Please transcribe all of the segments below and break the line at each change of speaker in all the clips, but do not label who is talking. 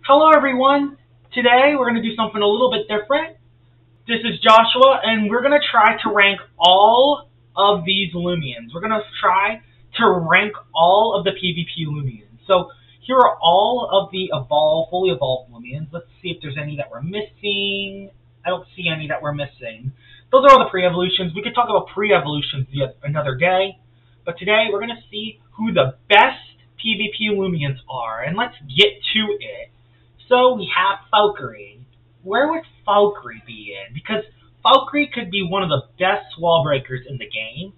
Hello everyone! Today we're going to do something a little bit different. This is Joshua and we're going to try to rank all of these Loomians. We're going to try to rank all of the PvP Loomians. So here are all of the fully evolved Loomians. Let's see if there's any that we're missing. I don't see any that we're missing. Those are all the pre-evolutions. We could talk about pre-evolutions another day. But today we're going to see who the best PvP Loomians are. And let's get to it. So we have Valkyrie. Where would Valkyrie be in? Because Valkyrie could be one of the best wall breakers in the game,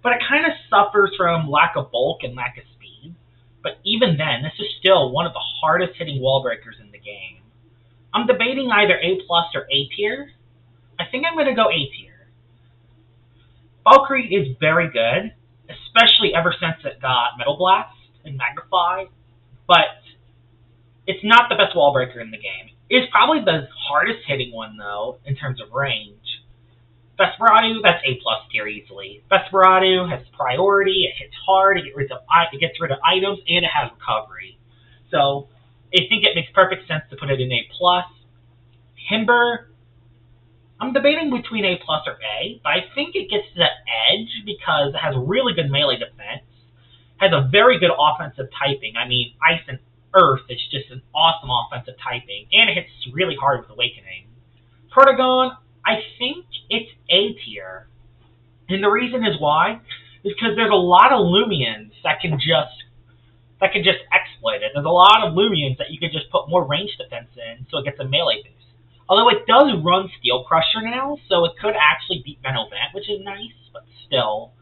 but it kind of suffers from lack of bulk and lack of speed. But even then, this is still one of the hardest hitting wall breakers in the game. I'm debating either A+ or A tier. I think I'm going to go A tier. Valkyrie is very good, especially ever since it got Metal Blast and Magnify, but it's not the best wall breaker in the game. It's probably the hardest hitting one, though, in terms of range. Vesperatu, that's A+ tier easily. Vesperatu has priority, it hits hard, it gets rid of items, and it has recovery. So I think it makes perfect sense to put it in A+. Himber, I'm debating between A+ or A, but I think it gets the edge because it has really good melee defense, has a very good offensive typing. I mean, Ice and Earth is just an awesome offensive typing, and it hits really hard with Awakening. Ragoon, I think it's A tier, and the reason is why is because there's a lot of Loomians that can just exploit it. There's a lot of Loomians that you can just put more range defense in, so it gets a melee boost. Although it does run Steel Crusher now, so it could actually beat Vanillin, which is nice, but still,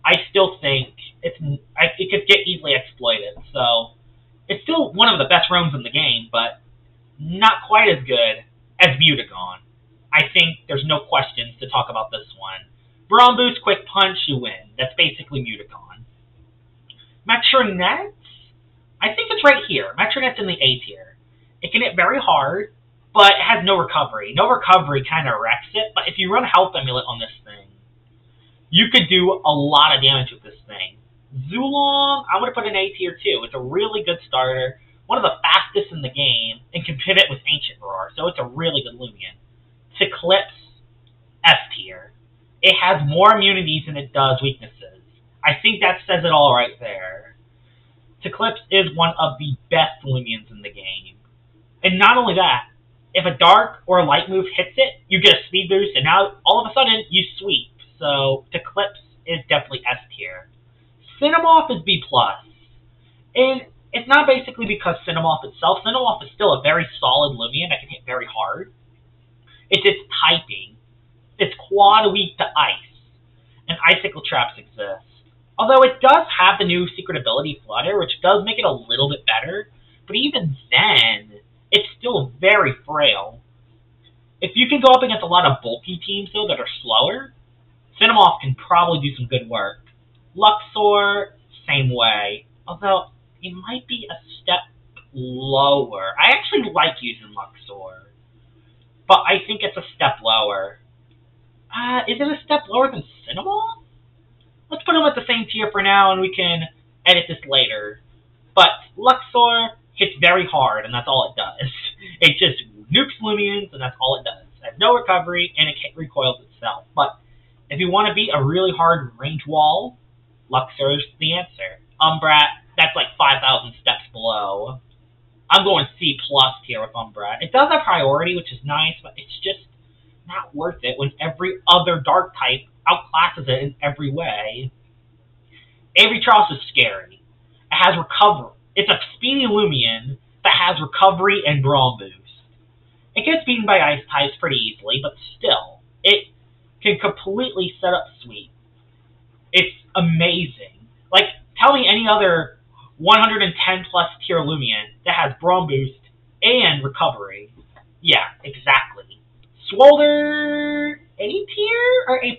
I still think it could get easily exploited. So it's still one of the best roams in the game, but not quite as good as Mutagon. I think there's no questions to talk about this one. Brawn Boost, Quick Punch, you win. That's basically Mutagon. Metronet, I think it's right here. Metronet's in the A tier. It can hit very hard, but it has no recovery. No recovery kind of wrecks it, but if you run Health Amulet on this thing, you could do a lot of damage with this thing. Zulong, I'm going to put an A tier too. It's a really good starter, one of the fastest in the game, and can pivot with Ancient Roar, so it's a really good Loomian. Eclipse, S tier. It has more immunities than it does weaknesses. I think that says it all right there. Eclipse is one of the best Loomians in the game. And not only that, if a dark or a light move hits it, you get a speed boost, and now all of a sudden you sweep. So Eclipse is definitely S tier. Cinemoth is B+. And it's not basically because Cinemoth itself. Cinemoth is still a very solid Loomian that can hit very hard. It's its typing. It's quad weak to ice. And icicle traps exist. Although it does have the new secret ability Flutter, which does make it a little bit better. But even then, it's still very frail. If you can go up against a lot of bulky teams, though, that are slower, Cinemoth can probably do some good work. Luxor, same way. Although, it might be a step lower. I actually like using Luxor, but I think it's a step lower. Is it a step lower than Cinemoth? Let's put them at the same tier for now, and we can edit this later. But Luxor hits very hard, and that's all it does. It just nukes Loomians, and that's all it does. It has no recovery, and it recoils itself. But if you want to beat a really hard range wall, Luxor is the answer. Umbrat, that's like 5,000 steps below. I'm going C+ tier with Umbrat. It does have priority, which is nice, but it's just not worth it when every other dark type outclasses it in every way. Avitross is scary. It has recovery. It's a speedy Loomian that has recovery and Brawn Boost. It gets beaten by ice types pretty easily, but still, it can completely set up sweep. It's amazing. Like, tell me any other 110+ tier Loomian that has Brawn Boost and recovery. Yeah, exactly. Swolder, A tier or A+?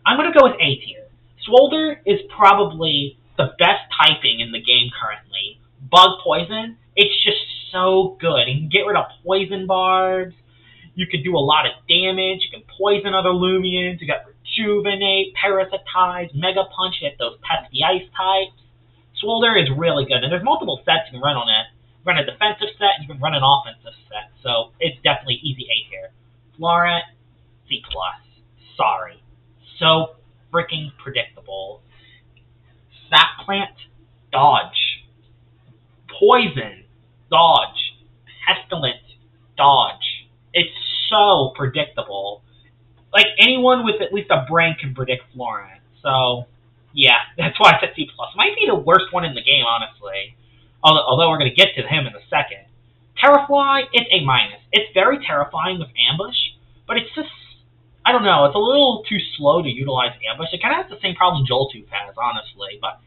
I'm going to go with A tier. Swolder is probably the best typing in the game currently. Bug Poison, it's just so good. You can get rid of Poison Barbs. You can do a lot of damage. You can poison other Loomians. You got Rejuvenate, Parasitize, Mega Punch, hit those pesky ice types. Swolder is really good, and there's multiple sets you can run on it. run a defensive set, and you can run an offensive set. So it's definitely easy A tier. Florent, C+. Sorry. So freaking predictable. Sap plant, dodge. Poison, dodge. Pestilent, dodge. It's so predictable. Like, anyone with at least a brain can predict Florent. So, yeah, that's why I said C+. Might be the worst one in the game, honestly. Although we're going to get to him in a second. Terrafly, it's A-. It's very terrifying with ambush, but it's just, I don't know, it's a little too slow to utilize ambush. It kind of has the same problem Joltooth has, honestly, but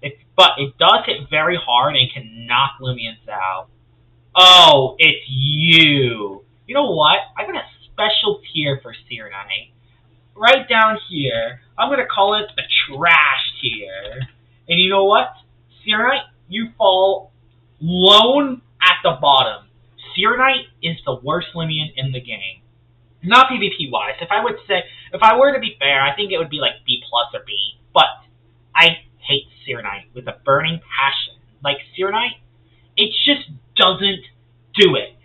it does hit very hard and can knock Loomians out. Oh, it's you. You know what? I got a special tier for Citron. Right down here, I'm going to call it the trash tier. And you know what? Citron, you fall lone at the bottom. Citron is the worst Loomian in the game. Not PvP-wise. If I were to be fair, I think it would be like B+ or B. But I hate Citron with a burning passion. Like, Citron, it just doesn't do it.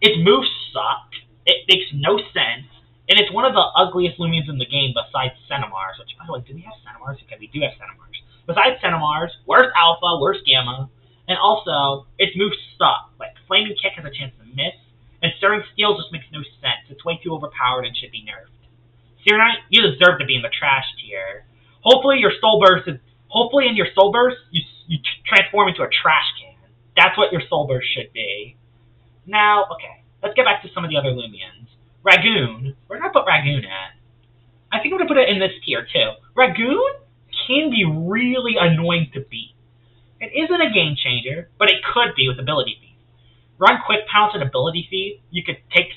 Its moves suck. It makes no sense. And it's one of the ugliest Loomians in the game besides Centimars. Which, by the way, do we have Centimars? Okay, we do have Centimars. Besides Centimars, worst Alpha, worst Gamma. And also, its moves suck. Like, Flaming Kick has a chance to miss. And Stirring Steel just makes no sense. It's way too overpowered and should be nerfed. Citron, you deserve to be in the trash tier. Hopefully in your Soul Burst, you transform into a trash can. That's what your Soul Burst should be. Now, okay, let's get back to some of the other Loomians. Ragoon, where did I put Ragoon at? I think I'm going to put it in this tier, too. Ragoon can be really annoying to beat. It isn't a game changer, but it could be with ability feed. Run Quick Pounce and ability feed. You could take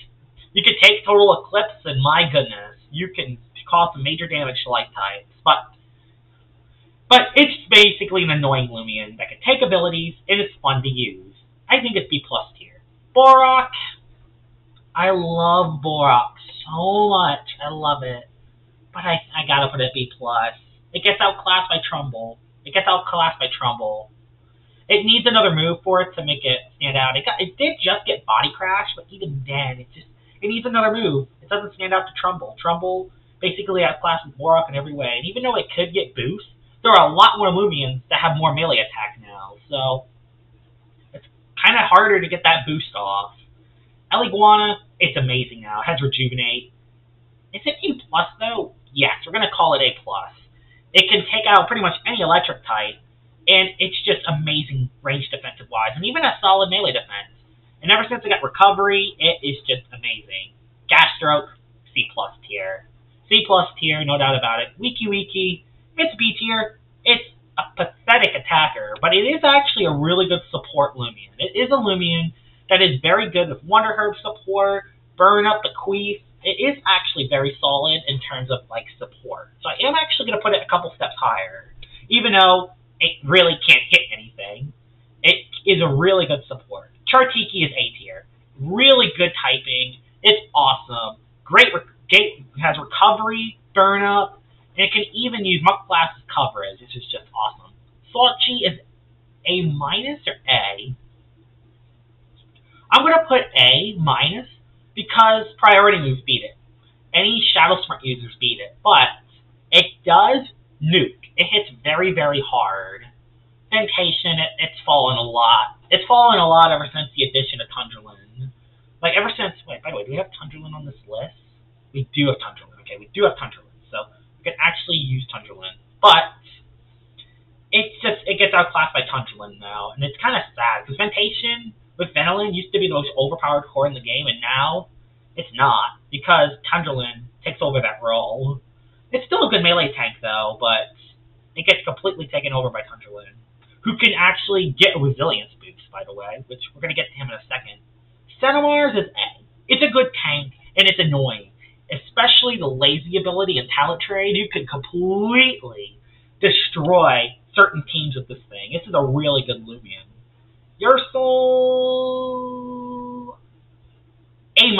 Total Eclipse, and my goodness, you can cause some major damage to light types. But it's basically an annoying Loomian that can take abilities, and it's fun to use. I think it's B+ tier. Borak. I love Borak so much. I love it. But I gotta put it B+. It gets outclassed by Trumbull. It needs another move for it to make it stand out. It did just get Body Crash, but even then, it needs another move. It doesn't stand out to Trumbull. Trumbull basically outclasses Borak in every way. And even though it could get boost, there are a lot more Loomians that have more melee attack now. So it's kind of harder to get that boost off. Eliguana, it's amazing now. It has Rejuvenate. Is it A+ though? Yes, we're going to call it A+. It can take out pretty much any electric type, and it's just amazing range defensive-wise, and even a solid melee defense. And ever since it got Recovery, it is just amazing. Gas Stroke, C+ tier. C+ tier, no doubt about it. Wiki, it's B tier. It's a pathetic attacker, but it is actually a really good support Loomian. It is a Loomian that is very good with Wonder Herb support, Burn Up, Bequeath. It is actually very solid in terms of, like, support. So I am actually going to put it a couple steps higher. Even though it really can't hit anything, it is a really good support. Chartiki is A tier. Really good typing. It's awesome. Has Recovery, Burn Up, and it can even use Muck Blast's coverage, which is just awesome. Saltchi is A- or A? I'm going to put A- because priority moves beat it. Any Shadow Sprint users beat it, but it does nuke. It hits very, very hard. Temptation, it's fallen a lot. It's fallen a lot ever since the addition of Tundralin. Like, ever since, wait, by the way, do we have Tundralin on this list? We do have Tundralin. Okay, we do have Tundralin, so we can actually use Tundralin. But it gets outclassed by Tundralin now, and it's kind of sad, because Temptation with Vanillin used to be the most overpowered core in the game, and now it's not, because Tundralin takes over that role. It's still a good melee tank, though, but it gets completely taken over by Tundralin, who can actually get a resilience boost, by the way, which we're going to get to him in a second. Centimars is A. It's a good tank, and it's annoying. Especially the lazy ability and talent trade, you can completely destroy certain teams with this thing. This is a really good Loomian. Ursul, A-.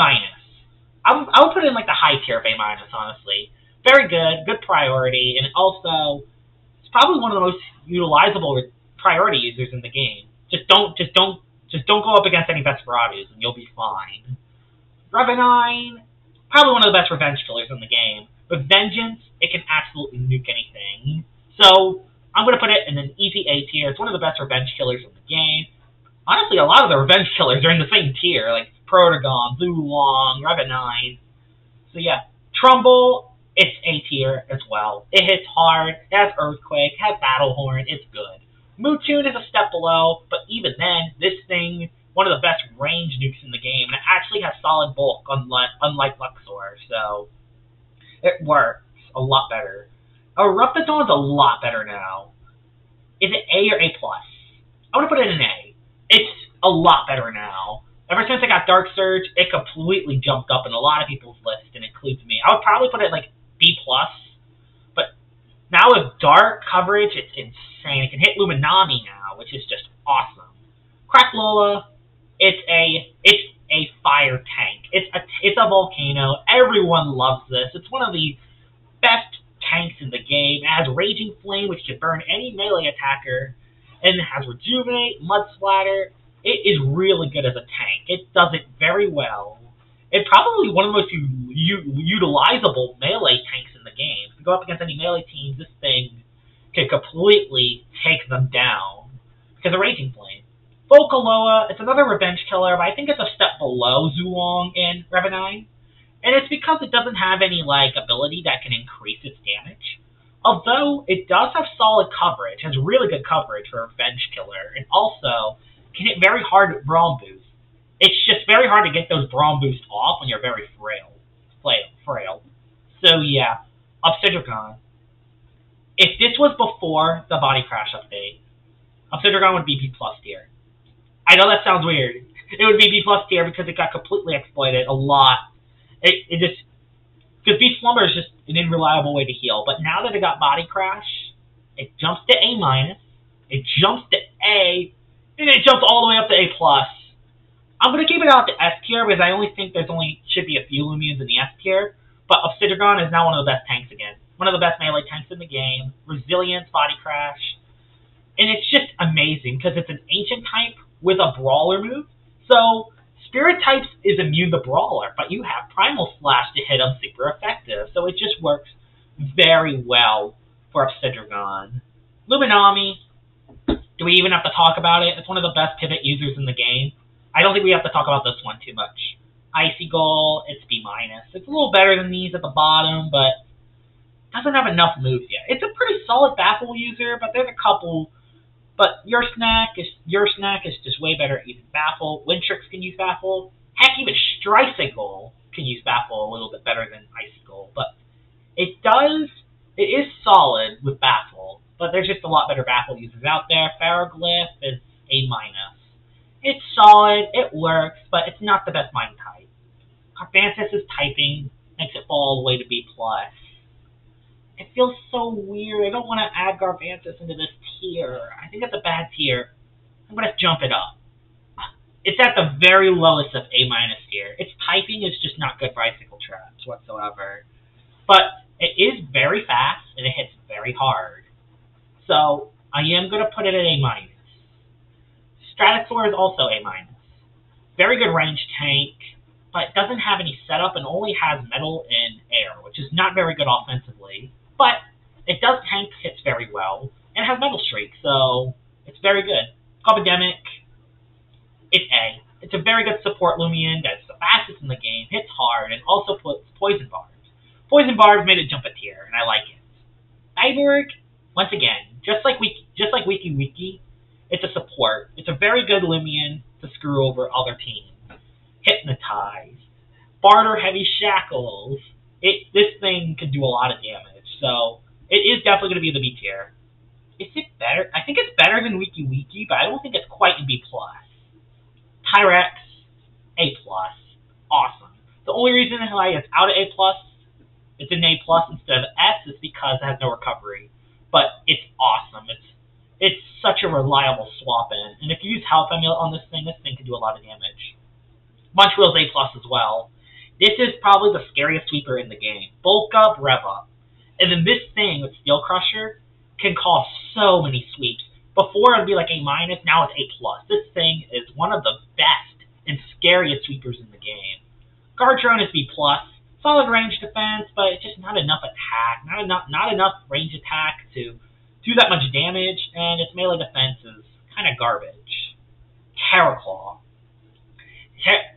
I would put it in like the high tier of A-, honestly. Very good priority, and also it's probably one of the most utilizable priority users in the game. Just don't Just don't go up against any Vesperatus, and you'll be fine. Revenine, probably one of the best revenge killers in the game. With Vengeance, it can absolutely nuke anything. So, I'm going to put it in an easy A tier. It's one of the best revenge killers in the game. Honestly, a lot of the revenge killers are in the same tier, like Protagon, Zulong, Revenine. So yeah, Trumbull, it's A tier as well. It hits hard, it has Earthquake, it has Battlehorn, it's good. Mewtwo is a step below, but even then, this thing, one of the best range nukes in the game, and it actually has solid bulk, unlike Luxor, so it works a lot better. Eruptodon's a lot better now. Is it A or A+? I'm going to put it in A. It's a lot better now. Ever since I got Dark Surge, it completely jumped up in a lot of people's lists, and includes me. I would probably put it like B+, but now with Dark coverage, it's insane. It can hit Illuminati now, which is just awesome. Cracklula, it's a fire tank. It's a volcano. Everyone loves this. It's one of the best tanks in the game. It has Raging Flame, which can burn any melee attacker, and it has Rejuvenate, Mud Splatter. It is really good as a tank. It does it very well. It's probably one of the most utilizable melee tanks in the game. If you go up against any melee teams, this thing can completely take them down because of Raging Flame. Vocaloa, it's another revenge killer, but I think it's a step below Zulong and Revenine. And it's because it doesn't have any ability that can increase its damage. Although it does have solid coverage, has really good coverage for a revenge killer, and also can hit very hard with Braum Boost. It's just very hard to get those Braum Boosts off when you're very frail. So yeah, Obsidian. If this was before the Body Crash update, Obsidian would be B+ tier. I know that sounds weird. It would be B+ tier because it got completely exploited a lot. It just, because Beast Slumber is just an unreliable way to heal. But now that it got Body Crash, it jumps to A-, it jumps to A, and it jumps all the way up to A+. I'm going to keep it out to S tier because I only think should be a few Loomians in the S tier. But Obsidian is now one of the best tanks again. One of the best melee tanks in the game. Resilience, Body Crash. And it's just amazing because it's an ancient type with a brawler move. So Spirit types is immune to Brawler, but you have Primal Slash to hit them super effective. So it just works very well for Obsidian. Luminami, do we even have to talk about it? It's one of the best pivot users in the game. I don't think we have to talk about this one too much. Icy Goal, it's B-. It's a little better than these at the bottom, but doesn't have enough moves yet. It's a pretty solid Baffle user, but there's a couple. But Your Snack is just way better at using Baffle. Wintrix can use Baffle. Heck, even Stricycle can use Baffle a little bit better than Icicle. But it is solid with Baffle. But there's just a lot better Baffle users out there. Ferroglyph is A-. It's solid, it works, but it's not the best mine type. Garbantis' typing makes it fall all the way to B+. It feels so weird. I don't want to add Garbantis into this tier. I think it's a bad tier. I'm going to jump it up. It's at the very lowest of A- tier. Its typing is just not good for Icicle Traps whatsoever. But it is very fast, and it hits very hard. So, I am going to put it at A-. Stratosaur is also A-. Very good range tank, but it doesn't have any setup and only has metal and air, which is not very good offensively. But it does tank hits very well, and has Metal Streak, so it's very good. Cobodemic, it's A. It's a very good support Loomian that's the fastest in the game, hits hard, and also puts Poison Barbs. Poison Barbs made it jump a tier, and I like it. Cyborg, once again, just like Wiki, it's a support. It's a very good Loomian to screw over other teams. Hypnotize. Barter Heavy Shackles. This thing can do a lot of damage. So, it is definitely going to be in the B tier. Is it better? I think it's better than Wiki, but I don't think it's quite in B+. Tyrex, A+. Awesome. The only reason why it's out of A+, it's in A+ instead of S, is because it has no recovery. But it's awesome. It's such a reliable swap-in. And if you use Health Amulet on this thing can do a lot of damage. Montreal's A+ as well. This is probably the scariest sweeper in the game. Bulk up, rev up. And then this thing with Steel Crusher can cause so many sweeps. Before it would be like A-, now it's A+. This thing is one of the best and scariest sweepers in the game. Guard drone is B+. Solid range defense, but it's just not enough attack. Not enough range attack to do that much damage, and its melee defense is kind of garbage. Terraclaw.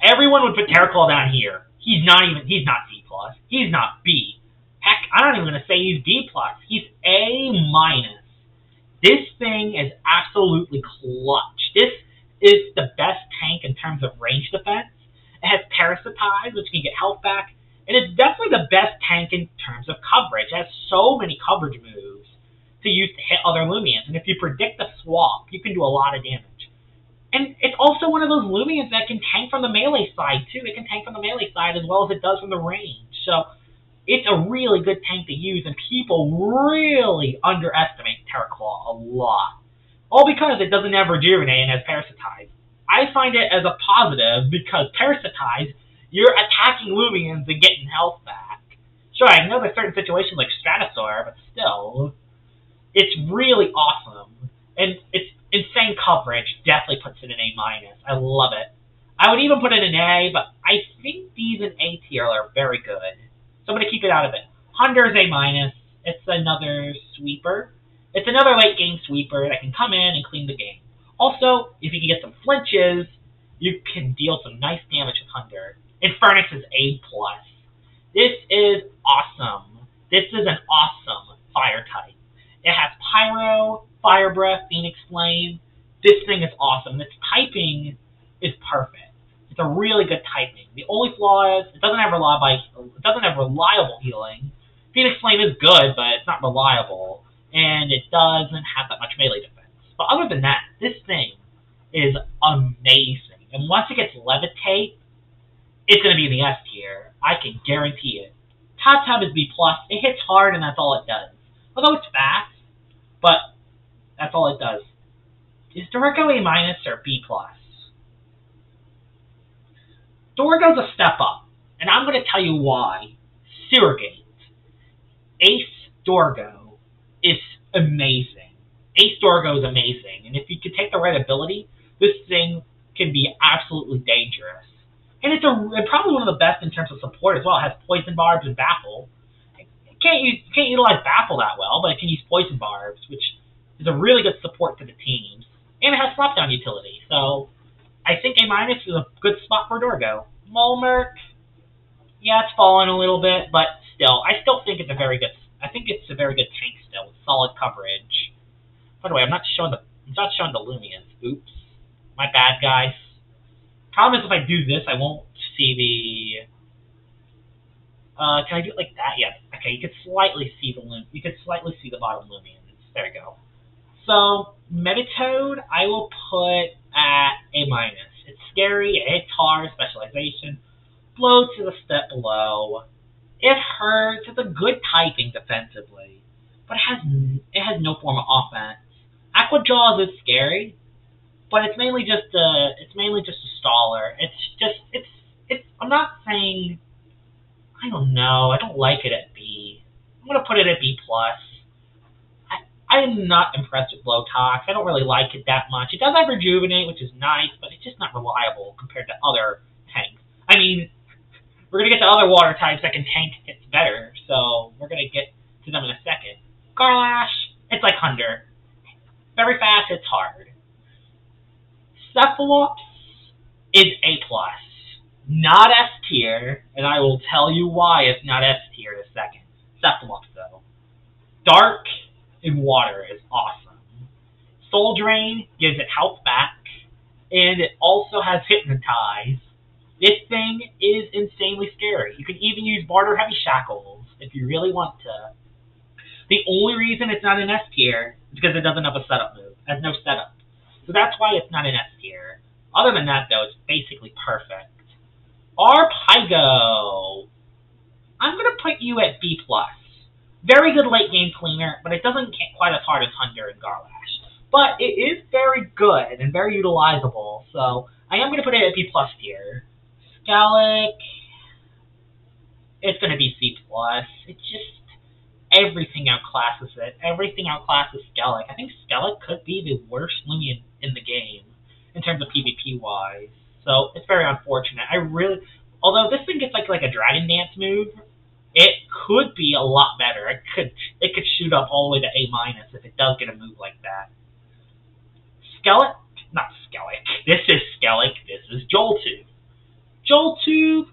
Everyone would put Terraclaw down here. He's not C+. He's not B. Heck, I'm not even going to say he's B+. He's A-. This thing is absolutely clutch. This is the best tank in terms of range defense. It has Parasitize, which can get health back, and it's definitely the best tank in terms of coverage. It has so many coverage moves to use to hit other Loomians, and if you predict the swap, you can do a lot of damage. And it's also one of those Loomians that can tank from the melee side, too. It can tank from the melee side as well as it does from the range. So it's a really good tank to use, and people really underestimate Terraclaw a lot. All because it doesn't have Rejuvenate and has Parasitize. I find it as a positive because Parasitize, you're attacking Loomians and getting health back. Sure, I know there's certain situations like Stratosaur, but still, it's really awesome. And it's insane coverage, definitely puts it in A-. I love it. I would even put it in A, but I think these in A tier are very good. So I'm going to keep it out of it. Hunter's A-. It's another sweeper. It's another late game sweeper that can come in and clean the game. Also, if you can get some flinches, you can deal some nice damage with Hunter. Infernus is A+. This is awesome. This is an awesome fire type. It has Pyro, Fire Breath, Phoenix Flame. This thing is awesome. Its typing is perfect. It's a really good typing. The only flaw is it doesn't have reliable healing. Phoenix Flame is good, but it's not reliable, and it doesn't have that much melee defense. But other than that, this thing is amazing. And once it gets Levitate, it's going to be in the S tier. I can guarantee it. Top Tab is B+. It hits hard, and that's all it does. Although it's fast, but that's all it does. Is Dorgo A- or B+? Dorgo's a step up, and I'm going to tell you why. Sewergate. Ace Dorgo is amazing. Ace Dorgo is amazing, and if you could take the right ability, this thing can be absolutely dangerous. And it's probably one of the best in terms of support as well. It has Poison Barbs and Baffle. It can't utilize Baffle that well, but it can use Poison Barbs, which is a really good support to the teams. And it has Slapdown utility, so I think A- is a good spot for Dorgo. Mulmurk, yeah, it's fallen a little bit, but still, I still think it's a very good. I think it's a very good tank still with solid coverage. By the way, I'm not showing the Loomians. Oops, my bad, guys. Problem is, if I do this, I won't see the. Can I do it like that? Yeah. Okay, you can slightly see the bottom Loomians. There we go. So Metatode, I will put at A-. It's scary. It hits hard. Specialization. Bloats is a step below. It hurts. It's a good typing defensively, but it has no form of offense. Aqua Jaws is scary, but it's mainly just a staller. I'm not saying. I don't know. I don't like it at B. I'm gonna put it at B+. I'm not impressed with Blowtox. I don't really like it that much. It does have Rejuvenate, which is nice, but it's just not reliable compared to other tanks. I mean, we're going to get to other water types that can tank hits better, so we're going to get to them in a second. Garlash, it's like Hunter. Very fast, it's hard. Cephalops is A+. Not S tier, and I will tell you why it's not S tier in a second. Cephalops, though. Dark in water is awesome. Soul Drain gives it health back, and it also has Hypnotize. This thing is insanely scary. You can even use Barter Heavy Shackles if you really want to. The only reason it's not an S tier is because it doesn't have a setup move. It has no setup. So that's why it's not an S tier. Other than that, though, it's basically perfect. Arpygo. I'm going to put you at B+. Very good late game cleaner, but it doesn't get quite as hard as Hunter and Garlash. But it is very good and very utilizable, so I am going to put it at B+ tier. Scalic, it's going to be C+. It's just everything outclasses it. Everything outclasses Skellig. I think Skellig could be the worst Loomian in the game in terms of PvP-wise. So it's very unfortunate. Although this thing gets like a Dragon Dance move, it could be a lot better. It could shoot up all the way to A- if it does get a move like that. Skellig? Not Skellig. This is Skellig. This is Joltooth. Joltooth,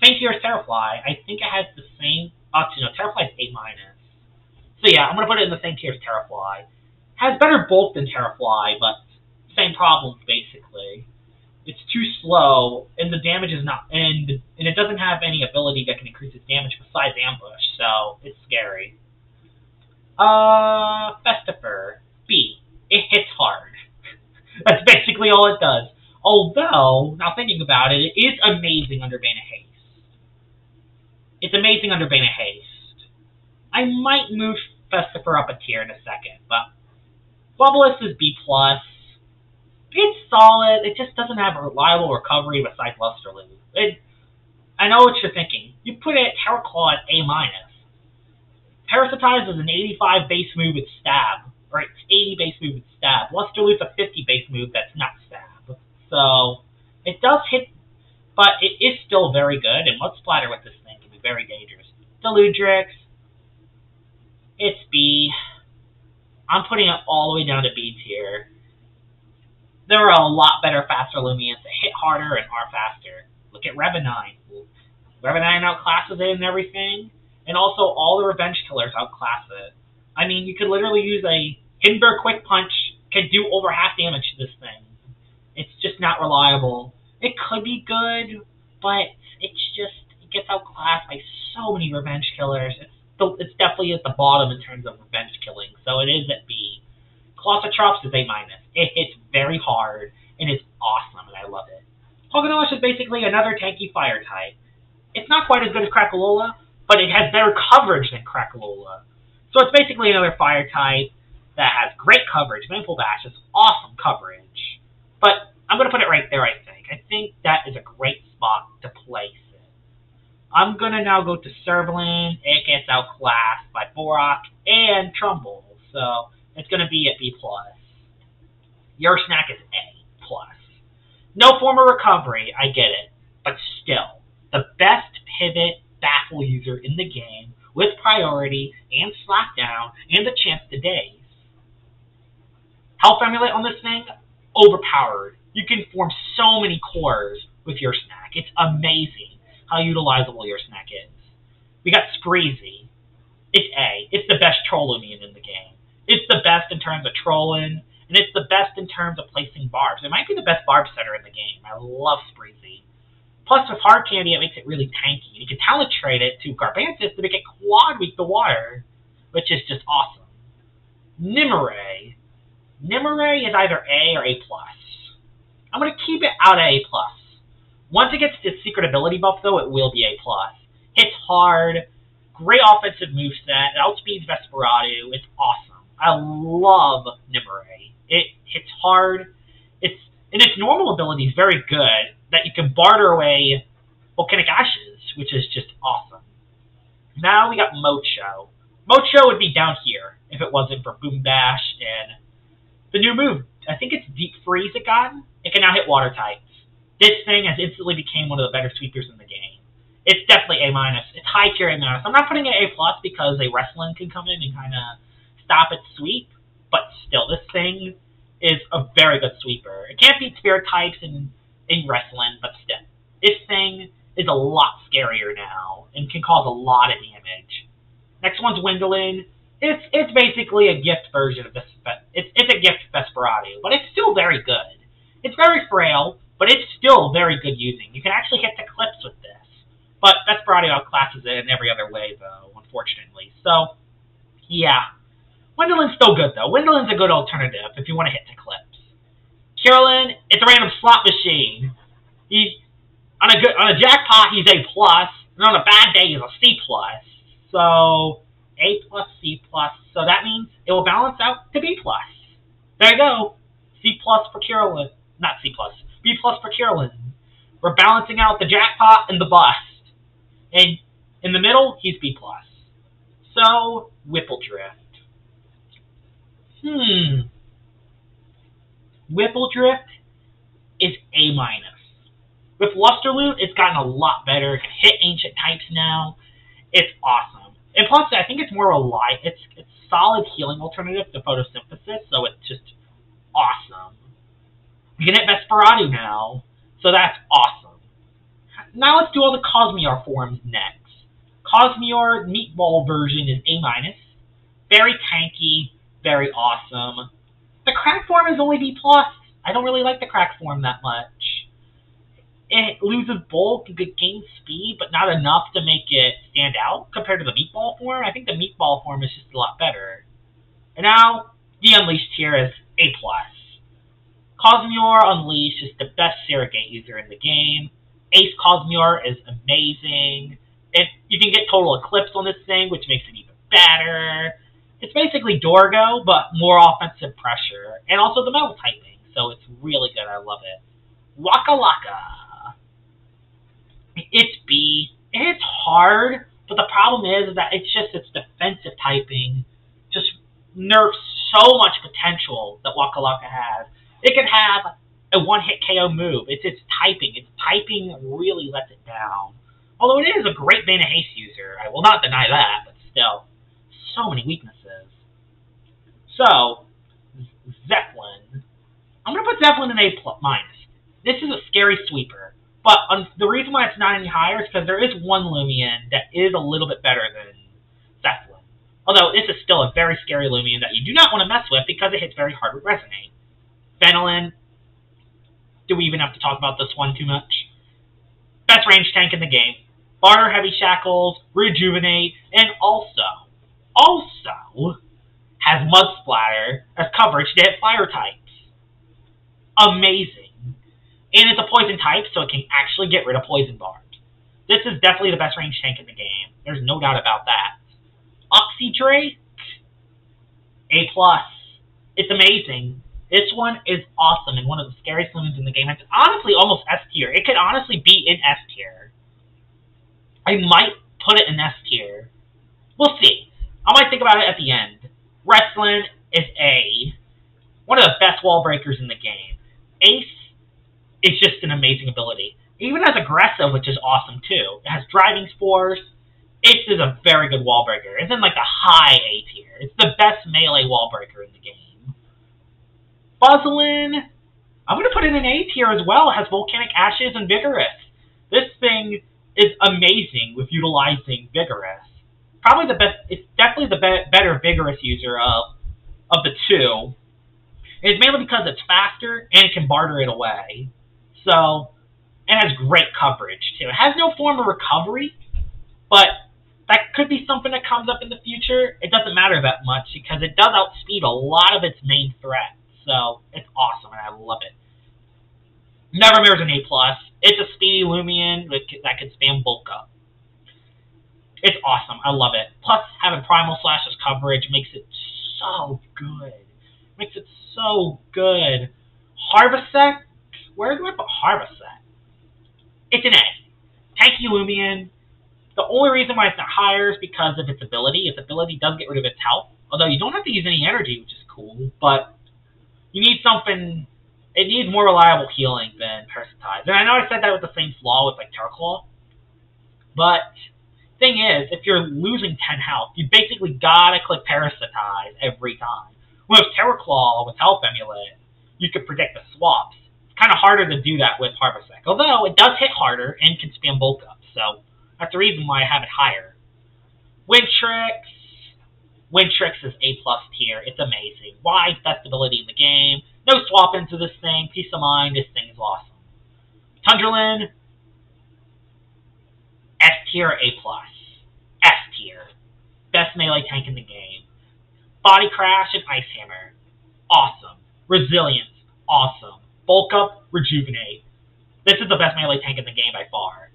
same tier as Terrafly. I think it has the same... Actually, no, Terrafly is A-. So yeah, I'm going to put it in the same tier as Terrafly. Has better bulk than Terrafly, but same problems, basically. It's too slow, and the damage is not... And it doesn't have any ability that can increase its damage besides Ambush, so it's scary. Vesperatu. B. It hits hard. That's basically all it does. Although, now thinking about it, it is amazing under Bane of Haste. It's amazing under Bane of Haste. I might move Vesperatu up a tier in a second, but Bubbleless is B+. It's solid. It just doesn't have a reliable recovery besides Luxor. I know what you're thinking. You put it Terraclaw at A-. Parasitize is an 85 base move with Stab. Or it's 80 base move with Stab. Luxor's a 50 base move that's not Stab. So, it does hit, but it is still very good, and Mud Splatter with this thing can be very dangerous. Deludrix, it's B. I'm putting it all the way down to B tier. There are a lot better, faster Loomians that hit harder and are faster. Look at Revenine. Revenine outclasses it and everything, and also all the Revenge Killers outclass it. I mean, you could literally use a Hindenburg Quick Punch, could do over half damage to this thing. It's just not reliable. It could be good, but it gets outclassed by so many Revenge Killers. It's definitely at the bottom in terms of revenge killing, so it is at B. Colossotrops is A-. It hits very hard, and it's awesome, and I love it. Hoganosh is basically another tanky fire type. It's not quite as good as Crackalola, but it has better coverage than Crackalola. So it's basically another fire type that has great coverage. Manful Bash is awesome coverage. But I'm going to put it right there, I think. I think that is a great spot to place it. I'm going to now go to Zeppelin. It gets outclassed by Borak and Trumbull. So it's going to be at B+. Your snack is A+. No form of recovery, I get it. But still, the best pivot baffle user in the game with priority and slackdown and a chance to daze. Health Emulate on this thing, overpowered. You can form so many cores with your snack. It's amazing how utilizable your snack is. We got Spreezy. It's A. It's the best troll Loomian in the game. It's the best in terms of trolling, and it's the best in terms of placing barbs. It might be the best barb setter in the game. I love Spreezy. Plus, with Hard Candy, it makes it really tanky. You can talent trade it to Garbantis to make it quad weak to water, which is just awesome. Nimue. Nimue is either A or A+. I'm going to keep it out at A+. Once it gets its secret ability buff, though, it will be A+. Hits hard, great offensive moveset, it outspeeds Vesperatu, it's awesome. I love Nimue. It hits hard, and its normal ability is very good, that you can barter away Volcanic Ashes, which is just awesome. Now we got Mojo. Mojo would be down here if it wasn't for Boom Bash and the new move. I think it's Deep Freeze it got. It can now hit water types. This thing has instantly became one of the better sweepers in the game. It's definitely A-. It's high tier A-. I'm not putting it A+ because a Wrestling can come in and kind of stop its sweep, but still, this thing is a very good sweeper. It can't beat Spirit types in Wrestling, but still. This thing is a lot scarier now and can cause a lot of damage. Next one's Vanillin. It's basically a gift version of this. It's a gift Vesperatu, but it's still very good. It's very frail, but it's still very good using. You can actually hit the clips with this. But Vesperatu outclasses it in every other way, though, unfortunately. So, yeah. Vanillin's still good, though. Vanillin's a good alternative if you want to hit the clips. Carolyn, it's a random slot machine. He's on a jackpot, he's A+, and on a bad day, he's a C+. So, A+, C+. So that means it will balance out to B+. There you go. C+ for Carolyn. Not C+. B+ for Carolyn. We're balancing out the jackpot and the bust. And in the middle, he's B+. So, Whippledrift. Whippledrift is A-. With Luxor, it's gotten a lot better. It can hit ancient types now. It's awesome. And plus, I think it's more reliable. It's solid healing alternative to photosynthesis, so it's just awesome. You can hit Vesperatu now, so that's awesome. Now let's do all the Cosmere forms next. Cosmere Meatball version is A-. Very tanky, very awesome. The crack form is only B+. I don't really like the crack form that much. It loses bulk, it gains speed, but not enough to make it stand out compared to the meatball form. I think the meatball form is just a lot better. And now, the Unleashed tier is A+. Cosmere Unleashed is the best surrogate user in the game. Ace Cosmere is amazing. You can get Total Eclipse on this thing, which makes it even better. It's basically Dorgo, but more offensive pressure. And also the metal typing, so it's really good. I love it. Waka Laka. It's B. It's hard, but the problem is that it's defensive typing just nerfs so much potential that Waka Laka has. It can have a one-hit KO move. It's its typing. Its typing really lets it down. Although it is a great Bane of Haste user. I will not deny that, but still. So many weaknesses. So, Zeppelin. I'm going to put Zeppelin in A-. This is a scary sweeper. But the reason why it's not any higher is because there is one Loomian that is a little bit better than Zeppelin. Although this is still a very scary Loomian that you do not want to mess with because it hits very hard with Resonate. Vanillin. Do we even have to talk about this one too much? Best range tank in the game. Barter Heavy Shackles, Rejuvenate, and also has Mud Splatter as coverage to hit fire types. Amazing. And it's a poison type, so it can actually get rid of poison barbs. This is definitely the best range tank in the game. There's no doubt about that. Oxydrake, A+. It's amazing. This one is awesome and one of the scariest Loomians in the game. It's honestly almost S tier. It could honestly be in S tier. I might put it in S tier. We'll see. I might think about it at the end. Wrestling is A. One of the best wall breakers in the game. Ace is just an amazing ability. Even as aggressive, which is awesome too. It has driving spores. Ace is a very good wall breaker. It's in like the high A tier. It's the best melee wall breaker in the game. Buzzlin, I'm going to put it in A tier as well. It has Volcanic Ashes and Vigorous. This thing is amazing with utilizing Vigorous. Probably the best. It's definitely the better Vigorous user of the two. It's mainly because it's faster and it can barter it away. So, it has great coverage too. It has no form of recovery, but that could be something that comes up in the future. It doesn't matter that much because it does outspeed a lot of its main threats. So, it's awesome and I love it. Nevermere's an A+. It's a speedy Loomian that can spam bulk up. It's awesome. I love it. Plus, having Primal Slash as coverage makes it so good. Makes it so good. Harvesect? Where do I put Harvesect? It's an A. Tanky Loomian. The only reason why it's not higher is because of its ability. Its ability does get rid of its health. Although you don't have to use any energy, which is cool. But you need something. It needs more reliable healing than Parasitize. And I know I said that with the same flaw with like Terraclaw. But thing is, if you're losing 10 health, you basically gotta click Parasitize every time. With Terraclaw, with Health Amulet, you could predict the swaps. It's kind of harder to do that with Harvesect. Although it does hit harder and can spam bulk up. So that's the reason why I have it higher. Windtrix. Windtrix is A+ tier. It's amazing. Why? Best ability in the game. No swap into this thing. Peace of mind. This thing is awesome. Tundralin. S tier, A+. S tier. Best melee tank in the game. Body Crash and Ice Hammer. Awesome. Resilience. Awesome. Bulk up, Rejuvenate. This is the best melee tank in the game by far.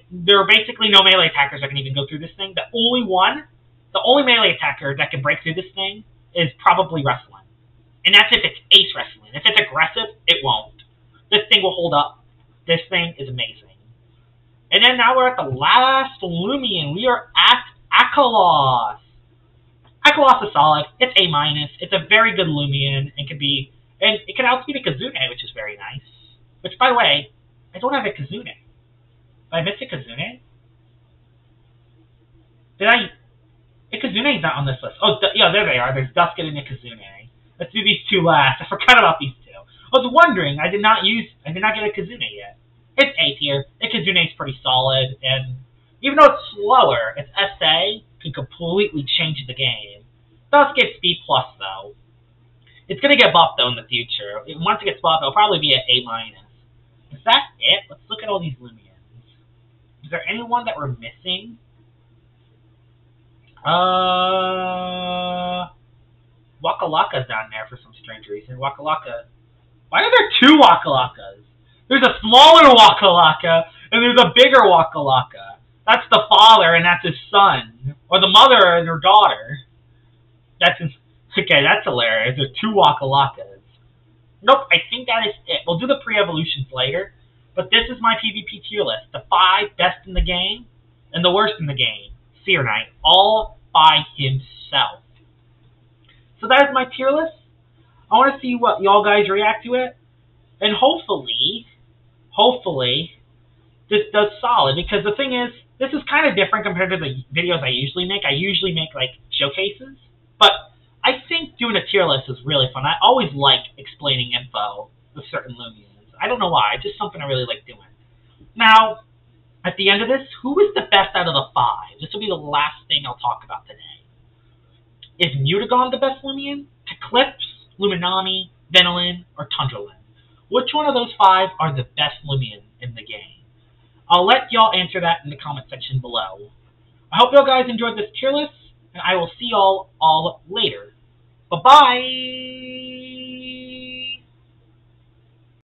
There are basically no melee attackers that can even go through this thing. The only melee attacker that can break through this thing is probably Wrestling. And that's if it's Ace Wrestling. If it's aggressive, it won't. This thing will hold up. This thing is amazing. And then now we're at the last Loomian. We are at Acoloth. Acoloth is solid. It's A-. It's a very good Loomian, and it can outspeed a Kazune, which is very nice. Which, by the way, I don't have a Kazune. Did I miss a Kazune? A Kazune's not on this list. Oh, yeah, there they are. There's Duskin and a Kazune. Let's do these two last. I forgot about these two. I was wondering. I did not get a Kazune yet. It's A tier. A Kazune's pretty solid, and even though it's slower, its SA can completely change the game. It does get speed plus though. It's gonna get buffed though in the future. Once it gets buffed, it'll probably be an A-. Is that it? Let's look at all these Loomians. Is there anyone that we're missing? Waka Laka's down there for some strange reason. Waka Laka. Why are there two Waka Lakas? There's a smaller Waka Laka, and there's a bigger Waka Laka. That's the father, and that's his son. Or the mother and her daughter. Okay, that's hilarious. There's two Waka Lakas. Nope, I think that is it. We'll do the pre-evolutions later, but this is my PvP tier list. The 5 best in the game, and the worst in the game. Seer Knight, all by himself. So that is my tier list. I want to see what y'all guys react to it. And hopefully, this does solid. Because the thing is, this is kind of different compared to the videos I usually make. I usually make, like, showcases. But I think doing a tier list is really fun. I always like explaining info with certain Loomians. I don't know why. It's just something I really like doing. Now, at the end of this, who is the best out of the 5? This will be the last thing I'll talk about today. Is Mutagon the best Loomian? Eclipse, Illuminati, Vanillin, or Tundralin? Which one of those 5 are the best Loomian in the game? I'll let y'all answer that in the comment section below. I hope y'all guys enjoyed this tier list, and I will see y'all all later. Bye-bye!